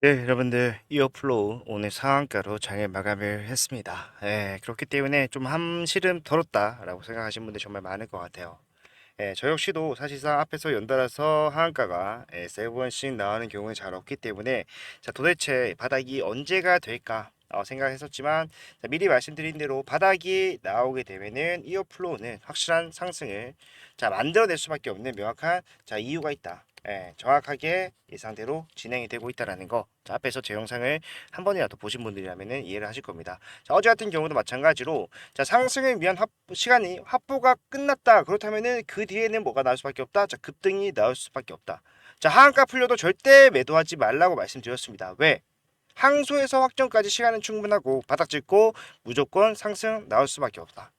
네, 여러분들 이어플로우 오늘 상한가로 잘 마감을 했습니다. 그렇기 때문에 좀 한시름 덜었다라고 생각하시는 분들 정말 많을 것 같아요. 저 역시도 사실상 앞에서 연달아서 하한가가 세 번씩 나오는 경우는 잘 없기 때문에 자, 도대체 바닥이 언제가 될까 생각했었지만 자, 미리 말씀드린 대로 바닥이 나오게 되면은 이어플로우는 확실한 상승을 만들어낼 수밖에 없는 명확한 이유가 있다. 정확하게 예상대로 진행이 되고 있다라는 거. 자, 앞에서 제 영상을 한 번이라도 보신 분들이라면 이해를 하실 겁니다. 자, 어제 같은 경우도 마찬가지로 자, 상승을 위한 시간이 확보가 끝났다. 그렇다면은 그 뒤에는 뭐가 나올 수밖에 없다. 자, 급등이 나올 수밖에 없다. 자, 하한가 풀려도 절대 매도하지 말라고 말씀드렸습니다. 왜? 항소에서 확정까지 시간은 충분하고 바닥 짚고 무조건 상승 나올 수밖에 없다.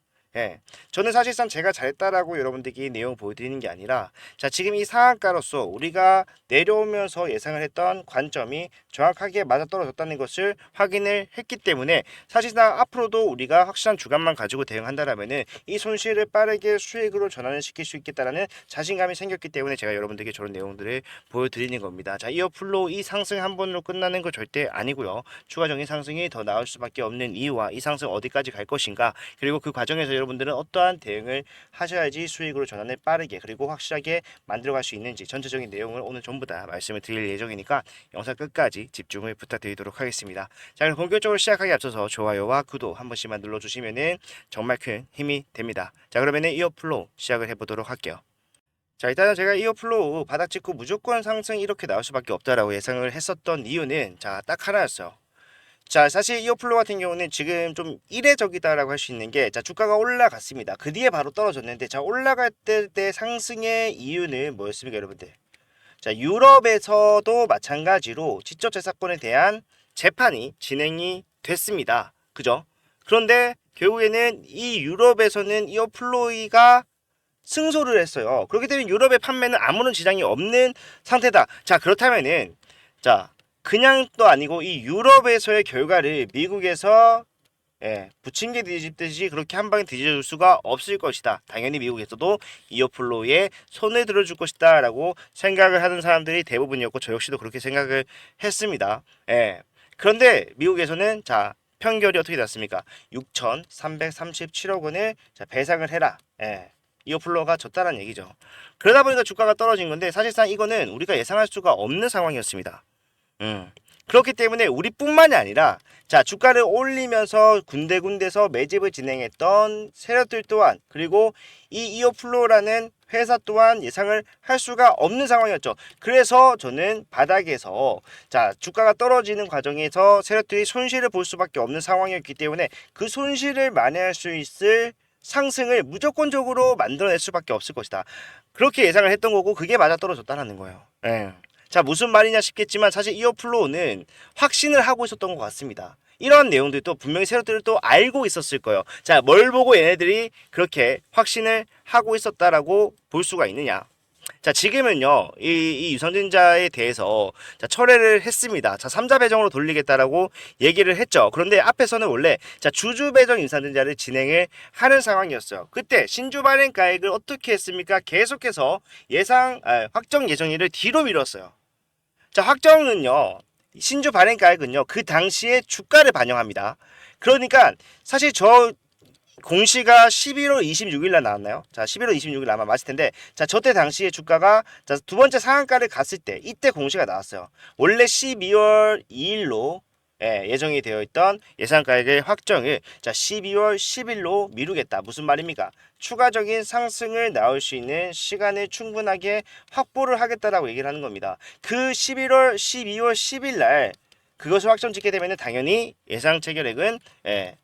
저는 사실상 제가 잘했다라고 여러분들께 내용 보여드리는 게 아니라 자, 지금 이 상한가로서 우리가 내려오면서 예상을 했던 관점이 정확하게 맞아떨어졌다는 것을 확인을 했기 때문에 사실상 앞으로도 우리가 확실한 주관만 가지고 대응한다라면은 이 손실을 빠르게 수익으로 전환을 시킬 수 있겠다라는 자신감이 생겼기 때문에 제가 여러분들께 저런 내용들을 보여드리는 겁니다. 자, 이어플로 이 상승 한 번으로 끝나는 거 절대 아니고요. 추가적인 상승이 더 나올 수밖에 없는 이유와 이 상승 어디까지 갈 것인가, 그리고 그 과정에서 여러분들은 어떠한 대응을 하셔야지 수익으로 전환을 빠르게 그리고 확실하게 만들어갈 수 있는지 전체적인 내용을 오늘 전부 다 말씀을 드릴 예정이니까 영상 끝까지 집중을 부탁드리도록 하겠습니다. 자, 그럼 본격적으로 시작하기 앞서서 좋아요와 구독 한 번씩만 눌러주시면은 정말 큰 힘이 됩니다. 자, 그러면은 이어플로 시작을 해보도록 할게요. 자, 일단은 제가 이어플로우 바닥 찍고 무조건 상승 이렇게 나올 수밖에 없다라고 예상을 했었던 이유는 자, 딱 하나였어요. 자, 사실 이어플로 같은 경우는 지금 좀 이례적이다라고 할 수 있는 게, 자, 주가가 올라갔습니다. 그 뒤에 바로 떨어졌는데, 자, 올라갈 때 상승의 이유는 뭐였습니까, 여러분들? 자, 유럽에서도 마찬가지로 지적재산권에 대한 재판이 진행이 됐습니다. 그죠? 그런데 결국에는 이 유럽에서는 이어플로이가 승소를 했어요. 그렇기 때문에 유럽의 판매는 아무런 지장이 없는 상태다. 자, 그렇다면은 자, 그냥 또 아니고 이 유럽에서의 결과를 미국에서 부침개 뒤집듯이 그렇게 한 방에 뒤져줄 수가 없을 것이다. 당연히 미국에서도 이어플로우에 손을 들어줄 것이다 라고 생각을 하는 사람들이 대부분이었고 저 역시도 그렇게 생각을 했습니다. 그런데 미국에서는 자, 판결이 어떻게 났습니까? 6,337억 원을 자, 배상을 해라. 이어플로우가 졌다는 얘기죠. 그러다 보니까 주가가 떨어진 건데 사실상 이거는 우리가 예상할 수가 없는 상황이었습니다. 그렇기 때문에 우리뿐만이 아니라 자, 주가를 올리면서 군데군데서 매집을 진행했던 세력들 또한, 그리고 이 이어플로우라는 회사 또한 예상을 할 수가 없는 상황이었죠. 그래서 저는 바닥에서 자, 주가가 떨어지는 과정에서 세력들이 손실을 볼 수밖에 없는 상황이었기 때문에 그 손실을 만회할 수 있을 상승을 무조건적으로 만들어낼 수밖에 없을 것이다. 그렇게 예상을 했던 거고 그게 맞아 떨어졌다는 거예요. 자, 무슨 말이냐 싶겠지만 사실 이어플로우는 확신을 하고 있었던 것 같습니다. 이런 내용들도 분명히 세력들을 또 알고 있었을 거예요. 자, 뭘 보고 얘네들이 그렇게 확신을 하고 있었다라고 볼 수가 있느냐? 자, 지금은요, 이 유선전자에 대해서 자, 철회를 했습니다. 자, 3자 배정으로 돌리겠다라고 얘기를 했죠. 그런데 앞에서는 원래 자, 주주 배정 유선전자를 진행을 하는 상황이었어요. 그때 신주 발행 가액을 어떻게 했습니까? 계속해서 확정 예정일을 뒤로 미뤘어요. 자, 확정은요, 신주 발행 가액은요, 그 당시에 주가를 반영합니다. 그러니까 사실 저 공시가 11월 26일 날 나왔나요? 자, 11월 26일 아마 맞을 텐데, 자, 저때 당시에 주가가 자, 두 번째 상한가를 갔을 때 이때 공시가 나왔어요. 원래 12월 2일로 예정이 되어 있던 예상가액의 확정을 자, 12월 10일로 미루겠다. 무슨 말입니까? 추가적인 상승을 나올 수 있는 시간을 충분하게 확보를 하겠다라고 얘기를 하는 겁니다. 그 12월 10일 날 그것을 확정 짓게 되면 당연히 예상 체결액은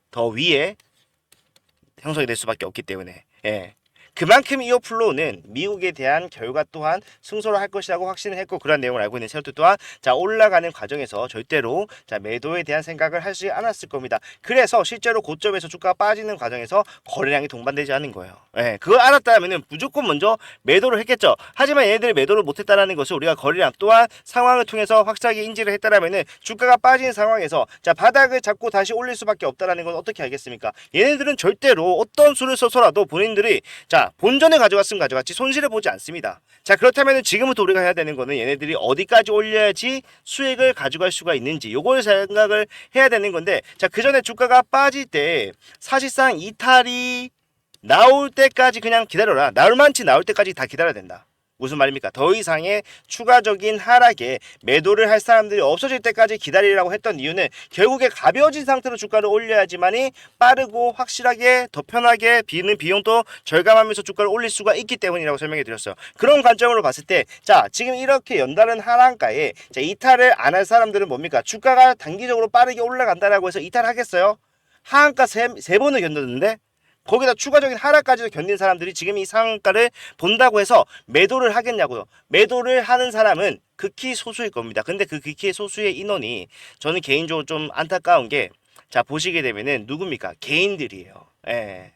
더 위에 형성이 될 수밖에 없기 때문에 그만큼 이어플로우는 미국에 대한 결과 또한 승소를 할 것이라고 확신을 했고, 그런 내용을 알고 있는 세력들 또한 자, 올라가는 과정에서 절대로 자, 매도에 대한 생각을 하지 않았을 겁니다. 그래서 실제로 고점에서 주가가 빠지는 과정에서 거래량이 동반되지 않은 거예요. 그걸 알았다면 무조건 먼저 매도를 했겠죠. 하지만 얘네들이 매도를 못했다는 것을 우리가 거래량 또한 상황을 통해서 확실하게 인지를 했다면 주가가 빠진 상황에서 자, 바닥을 잡고 다시 올릴 수밖에 없다는 건 어떻게 알겠습니까? 얘네들은 절대로 어떤 수를 써서라도 본인들이 자, 자, 본전을 가져갔으면 가져갔지 손실을 보지 않습니다. 자, 그렇다면 지금부터 우리가 해야 되는 거는 얘네들이 어디까지 올려야지 수익을 가져갈 수가 있는지 요걸 생각을 해야 되는 건데, 자, 그 전에 주가가 빠질 때 사실상 이탈이 나올 때까지 그냥 기다려라. 나올만치 나올 때까지 다 기다려야 된다. 무슨 말입니까? 더 이상의 추가적인 하락에 매도를 할 사람들이 없어질 때까지 기다리라고 했던 이유는 결국에 가벼워진 상태로 주가를 올려야지만이 빠르고 확실하게 더 편하게 비는 비용도 절감하면서 주가를 올릴 수가 있기 때문이라고 설명해 드렸어요. 그런 관점으로 봤을 때, 자, 지금 이렇게 연달은 하락가에 자, 이탈을 안 할 사람들은 뭡니까? 주가가 단기적으로 빠르게 올라간다라고 해서 이탈하겠어요? 하한가 세 번을 견뎠는데 거기다 추가적인 하락까지도 견딘 사람들이 지금 이 상한가를 본다고 해서 매도를 하겠냐고요. 매도를 하는 사람은 극히 소수일 겁니다. 근데 그 극히 소수의 인원이 저는 개인적으로 좀 안타까운 게, 자, 보시게 되면은 누굽니까? 개인들이에요. 예.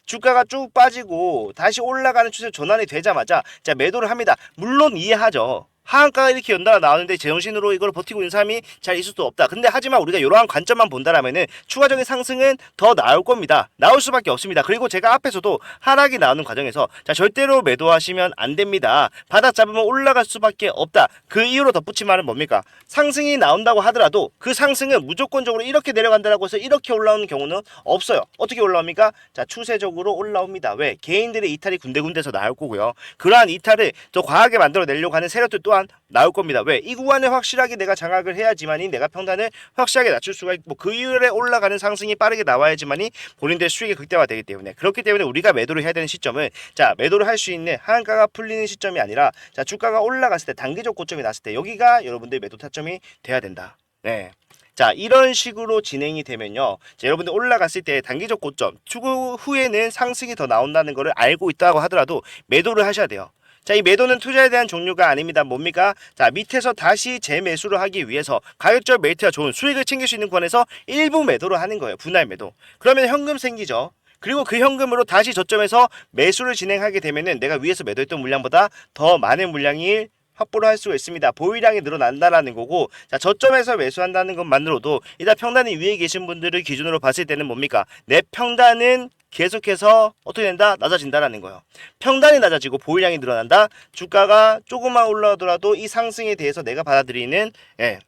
주가가 쭉 빠지고 다시 올라가는 추세 전환이 되자마자 자, 매도를 합니다. 물론 이해하죠. 하한가가 이렇게 연달아 나오는데 제정신으로 이걸 버티고 있는 사람이 잘 있을 수도 없다. 근데 하지만 우리가 이러한 관점만 본다라면은 추가적인 상승은 더 나올 겁니다. 나올 수밖에 없습니다. 그리고 제가 앞에서도 하락이 나오는 과정에서 자, 절대로 매도하시면 안 됩니다. 바닥 잡으면 올라갈 수밖에 없다. 그 이유로 덧붙인 말은 뭡니까? 상승이 나온다고 하더라도 그 상승은 무조건적으로 이렇게 내려간다라고 해서 이렇게 올라오는 경우는 없어요. 어떻게 올라옵니까? 자, 추세적으로 올라옵니다. 왜? 개인들의 이탈이 군데군데서 나올 거고요. 그러한 이탈을 더 과하게 만들어내려고 하는 세력들 또한 나올 겁니다. 왜? 이 구간에 확실하게 내가 장악을 해야지만이 내가 평단을 확실하게 낮출 수가 있고, 그 이후에 올라가는 상승이 빠르게 나와야지만이 본인들의 수익이 극대화되기 때문에, 그렇기 때문에 우리가 매도를 해야 되는 시점은 자, 매도를 할 수 있는 하한가가 풀리는 시점이 아니라 자, 주가가 올라갔을 때 단기적 고점이 났을 때 여기가 여러분들 매도 타점이 돼야 된다. 네. 자, 이런 식으로 진행이 되면요, 자, 여러분들 올라갔을 때 단기적 고점 추구 후에는 상승이 더 나온다는 것을 알고 있다고 하더라도 매도를 하셔야 돼요. 자, 이 매도는 투자에 대한 종류가 아닙니다. 뭡니까? 자, 밑에서 다시 재매수를 하기 위해서 가격적 메리트가 좋은 수익을 챙길 수 있는 구간에서 일부 매도를 하는 거예요. 분할 매도. 그러면 현금 생기죠. 그리고 그 현금으로 다시 저점에서 매수를 진행하게 되면은 내가 위에서 매도했던 물량보다 더 많은 물량이 확보를 할 수가 있습니다. 보유량이 늘어난다라는 거고, 자, 저점에서 매수한다는 것만으로도 일단 평단이 위에 계신 분들을 기준으로 봤을 때는 뭡니까? 내 평단은 계속해서 어떻게 된다? 낮아진다라는 거예요. 평단이 낮아지고 보유량이 늘어난다. 주가가 조금만 올라오더라도 이 상승에 대해서 내가 받아들이는, 예,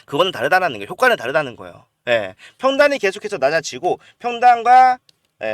그거는 다르다는 거예요. 효과는 다르다는 거예요. 예, 평단이 계속해서 낮아지고 평단과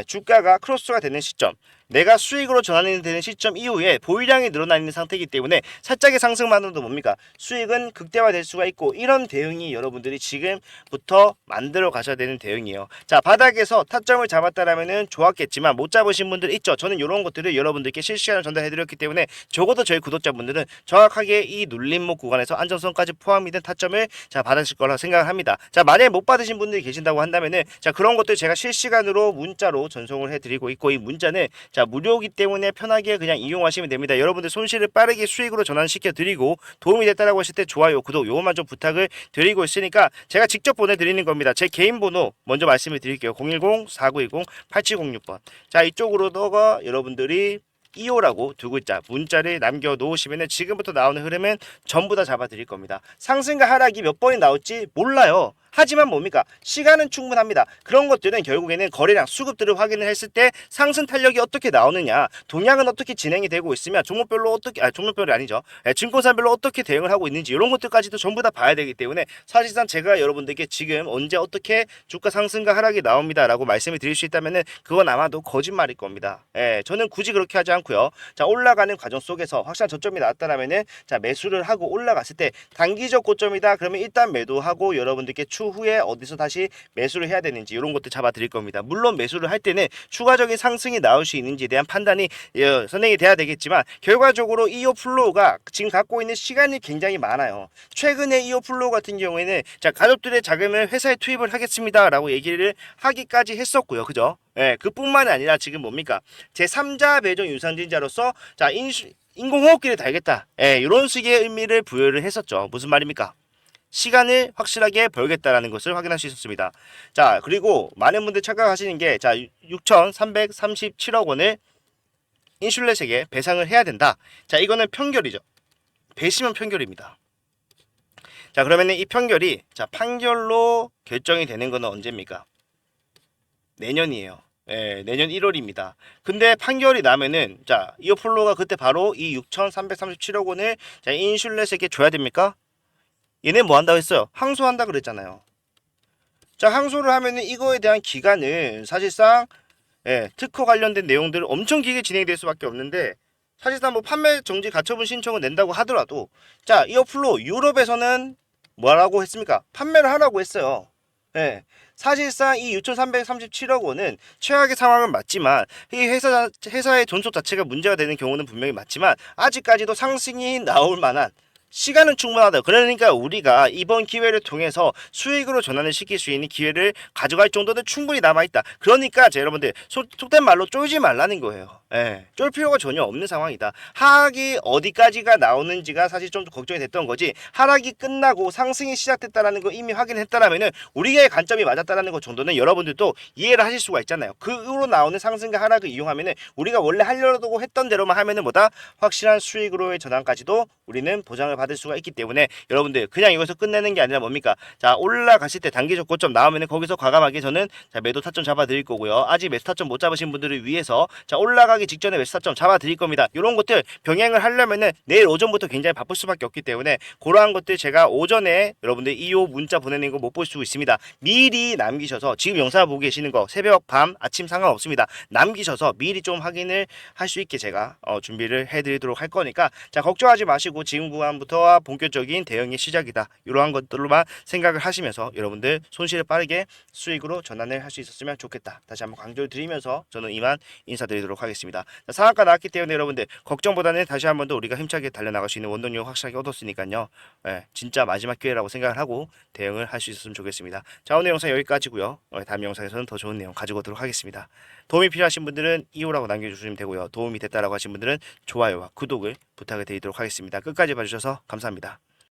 주가가 크로스가 되는 시점, 내가 수익으로 전환이 되는 시점 이후에 보유량이 늘어나 있는 상태이기 때문에 살짝의 상승만으로도 뭡니까? 수익은 극대화될 수가 있고, 이런 대응이 여러분들이 지금부터 만들어 가셔야 되는 대응이에요. 자, 바닥에서 타점을 잡았다라면은 좋았겠지만 못 잡으신 분들 있죠. 저는 이런 것들을 여러분들께 실시간으로 전달해 드렸기 때문에 적어도 저희 구독자분들은 정확하게 이 눌림목 구간에서 안정선까지 포함이 된 타점을 자, 받으실 거라 생각을 합니다. 자, 만약에 못 받으신 분들이 계신다고 한다면은 자, 그런 것들 제가 실시간으로 문자로 전송을 해 드리고 있고, 이 문자는 자, 무료이기 때문에 편하게 그냥 이용하시면 됩니다. 여러분들 손실을 빠르게 수익으로 전환시켜 드리고 도움이 됐다라고 하실 때 좋아요, 구독 요것만 좀 부탁을 드리고 있으니까 제가 직접 보내드리는 겁니다. 제 개인 번호 먼저 말씀을 드릴게요. 010-4920-8706번. 자, 이쪽으로다가 여러분들이 2호라고 두 글자 문자를 남겨 놓으시면 지금부터 나오는 흐름은 전부 다 잡아 드릴 겁니다. 상승과 하락이 몇 번이 나올지 몰라요. 하지만 뭡니까? 시간은 충분합니다. 그런 것들은 결국에는 거래량, 수급들을 확인을 했을 때 상승 탄력이 어떻게 나오느냐, 동향은 어떻게 진행이 되고 있으며 종목별로 어떻게, 종목별이 아니죠. 증권사별로 어떻게 대응을 하고 있는지 이런 것들까지도 전부 다 봐야 되기 때문에 사실상 제가 여러분들께 지금 언제 어떻게 주가 상승과 하락이 나옵니다 라고 말씀을 드릴 수 있다면은 그건 아마도 거짓말일 겁니다. 저는 굳이 그렇게 하지 않고요. 자, 올라가는 과정 속에서 확실한 저점이 나왔다라면은 자, 매수를 하고 올라갔을 때 단기적 고점이다 그러면 일단 매도하고 여러분들께 추후에 어디서 다시 매수를 해야 되는지 이런 것도 잡아 드릴 겁니다. 물론 매수를 할 때는 추가적인 상승이 나올 수 있는지에 대한 판단이 선행이 돼야 되겠지만, 결과적으로 이오 플로우가 지금 갖고 있는 시간이 굉장히 많아요. 최근에 이오 플로우 같은 경우에는 자, 가족들의 자금을 회사에 투입을 하겠습니다 라고 얘기를 하기까지 했었고요. 그죠? 그뿐만이 아니라 지금 뭡니까? 제3자 배정 유상증자로서 자, 인공호흡기를 달겠다. 이런 식의 의미를 부여를 했었죠. 무슨 말입니까? 시간을 확실하게 벌겠다라는 것을 확인할 수 있었습니다. 자, 그리고 많은 분들 착각하시는 게 자, 6,337억 원을 인슐렛에게 배상을 해야 된다. 자, 이거는 편결이죠. 배심은 편결입니다. 자, 그러면 이 편결이 자, 판결로 결정이 되는 것은 언제입니까? 내년이에요. 예, 내년 1월입니다. 근데 판결이 나면은 자, 이어플로가 그때 바로 이 6,337억 원을 자, 인슐렛에게 줘야 됩니까? 얘네 뭐 한다고 했어요? 항소한다 그랬잖아요. 자, 항소를 하면은 이거에 대한 기간은 사실상 예, 특허 관련된 내용들 엄청 길게 진행될 수밖에 없는데 사실상 뭐 판매 정지 가처분 신청을 낸다고 하더라도 자, 이어플로 유럽에서는 뭐라고 했습니까? 판매를 하라고 했어요. 예. 사실상 이 6,337억 원은 최악의 상황은 맞지만 이 회사의 존속 자체가 문제가 되는 경우는 분명히 맞지만 아직까지도 상승이 나올 만한 시간은 충분하다. 그러니까 우리가 이번 기회를 통해서 수익으로 전환을 시킬 수 있는 기회를 가져갈 정도는 충분히 남아있다. 그러니까 여러분들 속된 말로 쫄지 말라는 거예요. 예, 쫄 필요가 전혀 없는 상황이다. 하락이 어디까지가 나오는지가 사실 좀 걱정이 됐던 거지. 하락이 끝나고 상승이 시작됐다라는 거 이미 확인했다라면은 우리의 관점이 맞았다라는 것 정도는 여러분들도 이해를 하실 수가 있잖아요. 그 후로 나오는 상승과 하락을 이용하면은 우리가 원래 하려고 했던 대로만 하면은 뭐다 확실한 수익으로의 전환까지도 우리는 보장을 받을 수가 있기 때문에 여러분들 그냥 이것을 끝내는 게 아니라 뭡니까? 자, 올라가실 때 단기적 고점 나오면은 거기서 과감하게 저는 자, 매도 타점 잡아 드릴 거고요. 아직 매수 타점 못 잡으신 분들을 위해서 자, 올라가기 직전에 매수 타점 잡아 드릴 겁니다. 이런 것들 병행을 하려면은 내일 오전부터 굉장히 바쁠 수밖에 없기 때문에 그러한 것들 제가 오전에 여러분들 2호 문자 보내는 거 못 볼 수 있습니다. 미리 남기셔서 지금 영상 보고 계시는 거 새벽, 밤, 아침 상관없습니다. 남기셔서 미리 좀 확인을 할 수 있게 제가 준비를 해드리도록 할 거니까 자, 걱정하지 마시고 지금 구간부터 본격적인 대응의 시작이다. 이러한 것들로만 생각을 하시면서 여러분들 손실을 빠르게 수익으로 전환을 할 수 있었으면 좋겠다. 다시 한번 강조를 드리면서 저는 이만 인사드리도록 하겠습니다. 자, 상한가 나왔기 때문에 여러분들 걱정보다는 다시 한번 더 우리가 힘차게 달려나갈 수 있는 원동력 확실하게 얻었으니까요. 예, 진짜 마지막 기회라고 생각을 하고 대응을 할 수 있었으면 좋겠습니다. 자, 오늘 영상 여기까지고요. 다음 영상에서는 더 좋은 내용 가지고 오도록 하겠습니다. 도움이 필요하신 분들은 이호라고 남겨주시면 되고요. 도움이 됐다라고 하신 분들은 좋아요와 구독을 부탁을 드리도록 하겠습니다. 끝까지 봐주셔서 감사합니다.